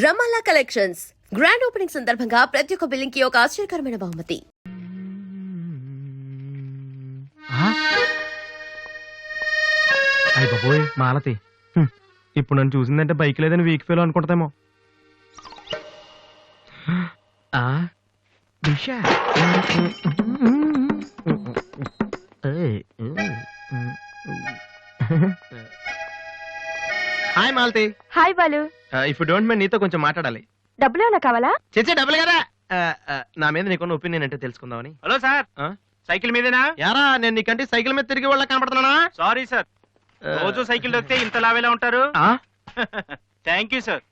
రమాలా collections grand opening సందర్భంగా ప్రతి ఒక్క బిల్లింగ్ కి ఒక ఆశ్చర్యకరమైన బహుమతి. అయ్య బాబోయ్ మాలతి, ఇప్పుడు నన్ను చూసిందంటే బైక్ లేదని వీక్ ఫీల్ అనుకుంటామేమో. Hi Malathi. Hi Balu. If you don't mind నీతో కొంచెం మాట్లాడాలి. డబ్బులు ఏమైనా కావాలా? చేసే డబ్బులు కదా. నా మీద నీకున్న ఒపీనియన్ అంటే తెలుసుకుందామని. హలో సార్, సైకిల్ మీదేనా? యారా నేను నీకంటే సైకిల్ మీద తిరిగి వాళ్ళ కనపడుతున్నానా? సారీ సార్, రోజు సైకిల్ దొరికితే ఇంత లావేలా ఉంటారు. Thank you sir.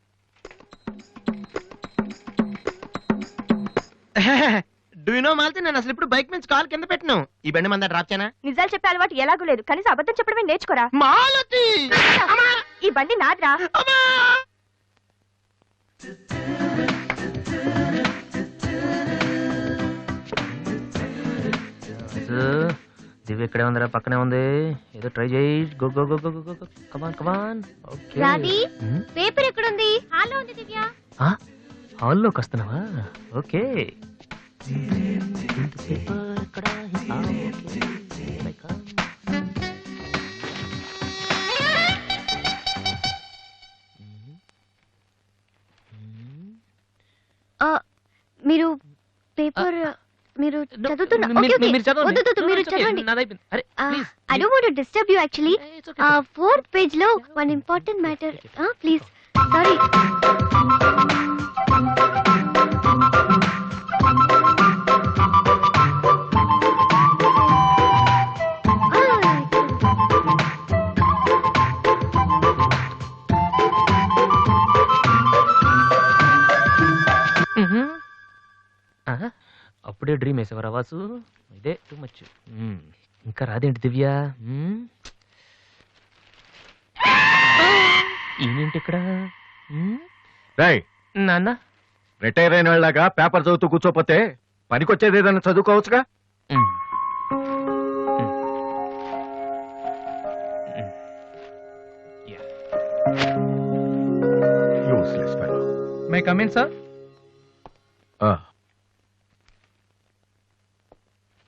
Do you know Malathi, నేను అసలు ఇప్పుడు బైక్ నుంచి కాల్ కింద పెట్టను. ఈ బండి మంద డ్రాప్ చేయనా? నిజాలు చెప్పే అలవాటు ఎలాగూ లేదు, కనీసం అబద్ధం చెప్పడమే నేర్చుకోరా. మాలతి ఈ బండి నాదిరా. దివ్య ఇక్కడే ఉందిరా, పక్కనే ఉంది. ఏదో ట్రై చేయి. Go go go go go go. Come on come on. Okay. Radhi, paper ఎక్కడుంది? హాల్లో ఉంది దివ్య. హాల్లోకి వస్తున్నావా? ఓకే. పేపర్ ఎక్కడ? మీరు పేపర్ మీరు చదువుతున్నా? మీరు చదవండి. I don't want to disturb you actually. Fourth page లో one important matter. Please. Sorry. అప్పుడే డ్రీమ్ వేసేవారా వాసు? ఇదే టూ మచ్. ఇంకా రాదేంటి దివ్య? ఈయనేంటి ఇక్కడ? నాన్న రిటైర్ అయిన వాళ్ళగా పేపర్ చదువుతూ కూర్చోపోతే పనికొచ్చేది ఏదైనా చదువుకోవచ్చుగా. May come in sir.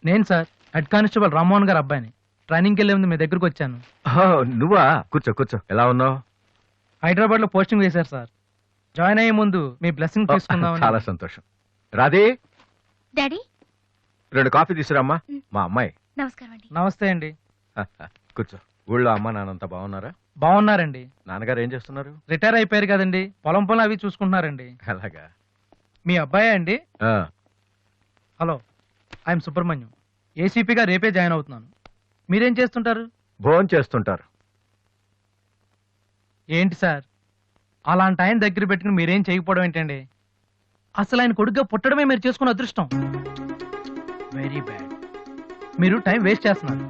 నేను sir head constable Rammohan garu అబ్బాయిని. ట్రైనింగ్కి వెళ్ళే ముందు మీ దగ్గరకు వచ్చాను. నువ్వా? కూర్చో కూర్చో. ఎలా ఉన్నావు? హైదరాబాద్ లో పోస్టింగ్ వేశారు సార్. జాయిన్ అయ్యే ముందు మీ బ్లెస్సింగ్ తీసుకుందాం. చాలా సంతోషం. రాధే, డాడీ 2 కాఫీ తీసుకురామ్మా. మా అమ్మాయి. నమస్కారం అండి. నమస్తే అండి. కూర్చో. ఊళ్ళో అమ్మ నాన్నంతా బాగున్నారా? బాగున్నారండి. నాన్నగారు ఏం చేస్తున్నారు? రిటైర్ అయిపోయారు కదండి, పొలం పొలం అవి చూసుకుంటున్నారండి. అలాగా. మీ అబ్బాయే అండి? Hello, I'm Subrahmanyam. ఏసీపీగా రేపే జాయిన్ అవుతున్నాను. మీరేం చేస్తుంటారు? భోజనం చేస్తుంటారు. ఏంటి సార్, అలాంటి ఆయన దగ్గర పెట్టుకుని మీరేం చేయకపోవడం ఏంటండి? అసలు ఆయన కొడుగ్గా పుట్టడమే మీరు చేసుకున్న అదృష్టం. Very bad. మీరు టైం వేస్ట్ చేస్తున్నారు.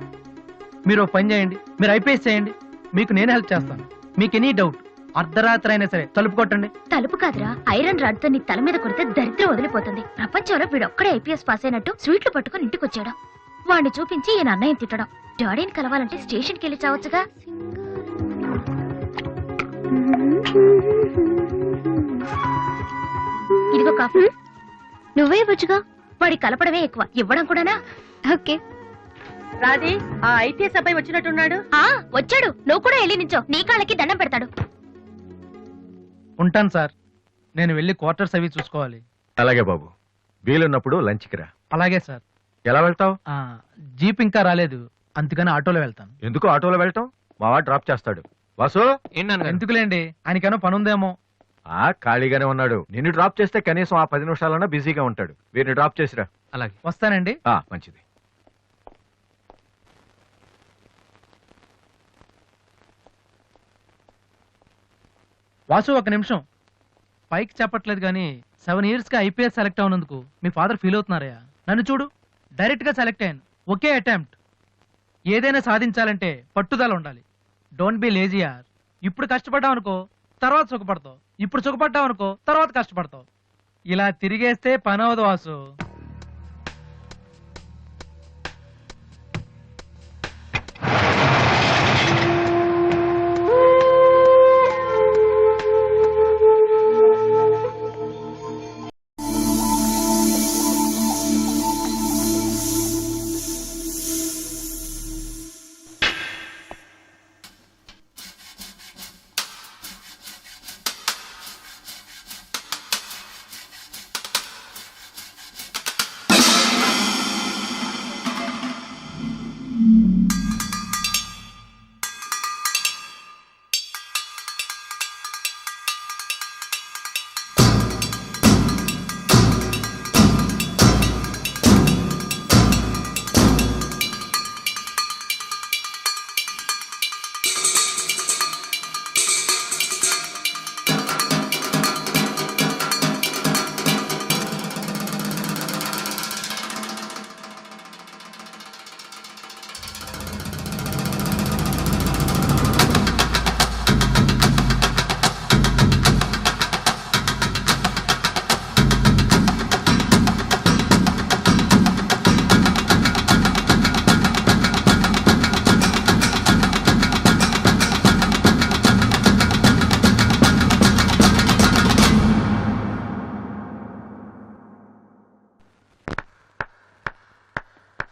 మీరు ఒక పని చేయండి, మీరు ఐపీఎస్ చేయండి. మీకు నేను హెల్ప్ చేస్తాను. మీకు ఎనీ డౌట్ అర్ధరాత్రి అయినా సరే తలుపు కొట్టండి. తలుపు కాదురా, ఐరన్ రాడ్ తో నీ తల మీద కొడితే దరిద్రం వదిలిపోతుంది. ప్రపంచంలో వీడొక్కడే ఐపీఎస్ పాస్ అయినట్టు స్వీట్లు పట్టుకుని ఇంటికి వచ్చాడు. వాడిని చూపించి ఈయన అన్నయ్య తిట్టడం. డాడీని కలవాలంటే స్టేషన్కి వెళ్ళి చావచ్చుగా. ఇదిగో కాఫీ. నువ్వే ఇవ్వచ్చుగా. వాడి కలపడమే ఎక్కువ, ఇవ్వడం కూడానా? ఓకే. రాధి, ఆ ఐపీఎస్ అబ్బాయి వచ్చినట్టున్నాడు. వచ్చాడు. నువ్వు కూడా వెళ్ళి నించో, నీ కాళ్ళకి దండం పెడతాడు. ఉంటాను సార్, నేను వెళ్ళి క్వార్టర్స్ అవి చూసుకోవాలి. అలాగే బాబు, వీలున్నప్పుడు లంచ్కి రా. అలాగే సార్. ఎలా వెళ్తావు? జీప్ ఇంకా రాలేదు, అందుకని ఆటోలో వెళ్తాను. ఎందుకు ఆటోలో వెళ్తాం? మావా డ్రాప్ చేస్తాడు. వాసు, ఎందుకులేండి, ఆయనకేమో పని ఉందేమో. ఖాళీగానే ఉన్నాడు. నిన్ను డ్రాప్ చేస్తే కనీసం ఆ 10 నిమిషాలన్నా బిజీగా ఉంటాడు. వీరిని డ్రాప్ చేసిరా. అలాగే, వస్తానండి. మంచిది. వాసు, ఒక నిమిషం. పైకి చెప్పట్లేదు కానీ 7 years గా ఐపీఎస్ సెలెక్ట్ అవునందుకు మీ ఫాదర్ ఫీల్ అవుతున్నారయ్యా. నన్ను చూడు, డైరెక్ట్ గా సెలెక్ట్ అయ్యాను. ఒకే అటెంప్ట్. ఏదైనా సాధించాలంటే పట్టుదల ఉండాలి. డోంట్ బి లేజీ యార్. ఇప్పుడు కష్టపడ్డావు అనుకో, తర్వాత సుఖపడతావు. ఇప్పుడు సుఖపడ్డావు అనుకో, తర్వాత కష్టపడతావు. ఇలా తిరిగేస్తే పని అవదు వాసు.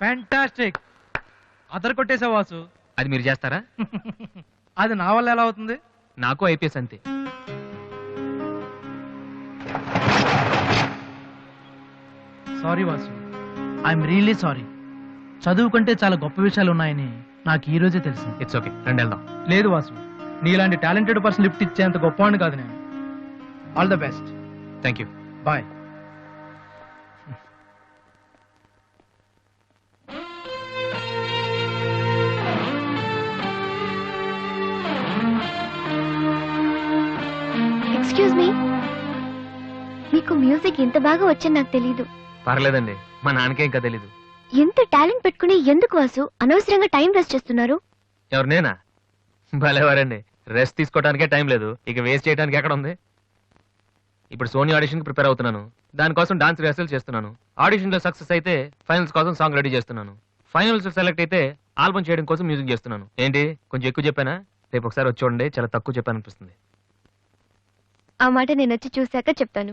ఫ్యాంటాస్టిక్. అదర్ కొట్టేసావు వాసు. అది మీరు చేస్తారా? అది నా వల్ల ఎలా అవుతుంది? నాకు ఐపీఎస్ అంతే. Sorry Vasu, I'm really sorry. చదువు కంటే చాలా గొప్ప విషయాలు ఉన్నాయని నాకు ఈ రోజే తెలిసింది. ఇట్స్ ఓకే, రండి వెళ్దాం. లేదు వాసు, నీలాంటి టాలెంటెడ్ పర్సన్ లిఫ్ట్ ఇచ్చేంత గొప్పవాడిని కాదు నేను. All the best. Thank you. Bye. Excuse me, మీకు మ్యూజిక్ ఇంత బాగా వచ్చని నాకు తెలీదు. పర్లేదండి, మా నాన్నకే ఇంకా తెలీదు. ఎంత టాలెంట్ పెట్టుకుని ఎందుకు వాసు అనవసరంగా టైం వేస్ట్ చేస్తున్నారు? ఎవరు, నేనా? భలేవారండి, రెస్ట్ తీసుకోవడానికే టైం లేదు, ఇక వేస్ట్ చేయడానికి ఎక్కడ ఉంది? ఇప్పుడు సోనీ ఆడిషన్కి ప్రిపేర్ అవుతున్నాను, దానికోసం డాన్స్ రిహర్సల్ చేస్తున్నాను. ఆడిషన్లో సక్సెస్ అయితే ఫైనల్స్ కోసం సాంగ్ రెడీ చేస్తున్నాను. ఫైనల్స్ సెలెక్ట్ అయితే ఆల్బమ్ చేయడం కోసం మ్యూజిక్ చేస్తున్నాను. ఏంటి కొంచెం ఎక్కువ చెప్పానా? రేపు ఒకసారి వచ్చి చూడండి, చాలా తక్కువ చెప్పాను అనిపిస్తుంది. ఆ మాట నేను వచ్చి చూశాక చెప్తాను.